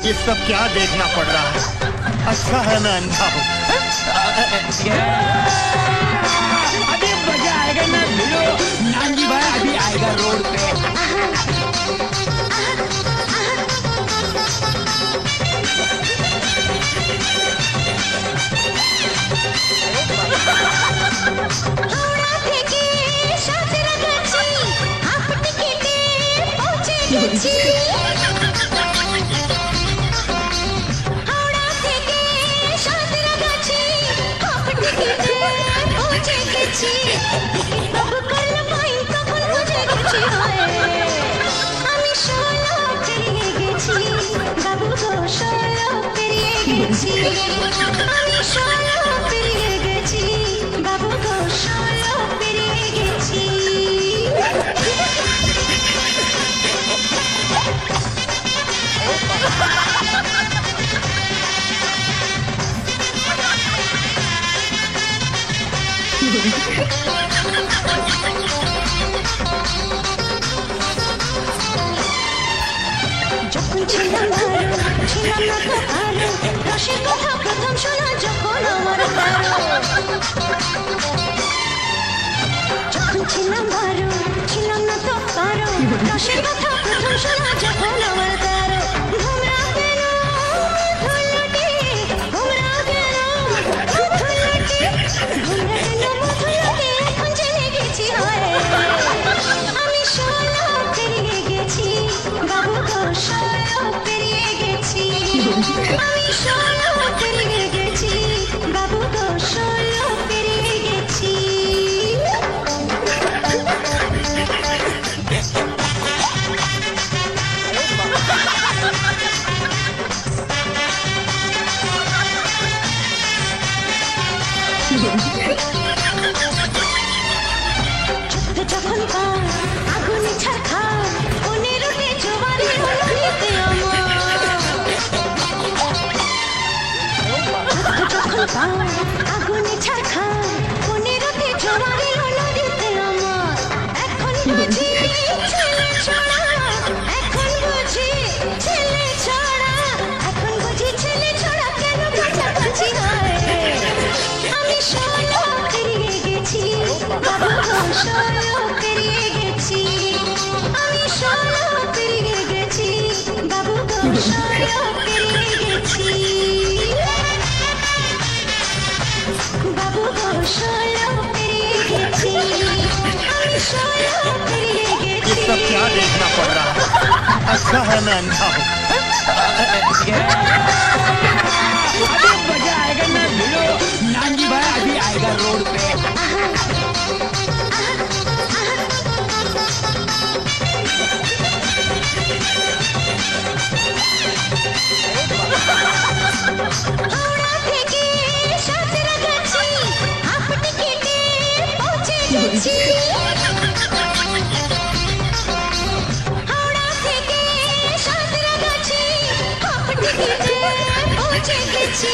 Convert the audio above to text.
ये सब क्या देखना पड़ रहा है? अच्छा है मैं अंधा हूँ। अभी मजा आएगा ना भिड़ो। नानजी भाई अभी आएगा रोड पे। হাওড়া থেকে সাঁতরাগাছি হাফ টিকেটে পৌঁছে গেছি। হাওড়া থেকে সাঁতরাগাছি হাফ টিকেটে পৌঁছে গেছি। টিকিট বাবু করলো ফাইন তখন বুঝে গেছি আমি 16 পেরিয়ে গেছি। বাবু গো 16 পেরিয়ে গেছি। আমি 16 পেরিয়ে গেছি। বাবু গো 16 পেরিয়ে গেছি। যখন ছিলাম ভালো ছিলাম না তো ভালো রসের কথা প্রথম শোনা যখন আমার ভালো। যখন ছিলাম ভালো ছিলাম না তো ভালো রসের কথা প্রথম শোনা যখন আমার ভালো। ঘুমরা কেন মধুলটি ঘুমরা কেন মধুলটি ঘুমরা কেন মধুলটি এখন জেনে গেছি আমি 16 পেরিয়ে গেছি। বাবু গো 16 পেরিয়ে গেছি। আমি 16 পেরিয়ে গেছি। বাবু গো 16 পেরিয়ে গেছি। যুদ্ধ যখন পার আগুনে ছারখার 15তে জোয়ারে হলো নিতে আমার। যুদ্ধ যখন পার আগুনে ছারখার 15তে জোয়ারে হলো নিতে আমার। এখন বুঝি ছেলে ছড়া এখন বুঝি ছেলে ছড়া এখন বুঝি ছেলে ছড়া কেন কাছাকাছি আমি 16 পেরিয়ে গেছি। বাবু গো 16 পেরিয়ে গেছি। আমি 16 পেরিয়ে গেছি। বাবু গো 16 পেরিয়ে গেছি। বাবু গো 16 পেরিয়ে গেছি। আমি 16 পেরিয়ে ये গেছি। सब क्या देखना पड़ रहा है? अच्छा है मैं अंधा हूँ। अभी मजा आएगा ना भिड़ो। नानजी भाई अभी आएगा रोड पे। হাওড়া থেকে সাঁতরাগাছি হাফ টিকেটে পৌঁছে গেছি। হাওড়া থেকে সাঁতরাগাছি হাফ টিকেটে পৌঁছে গেছি।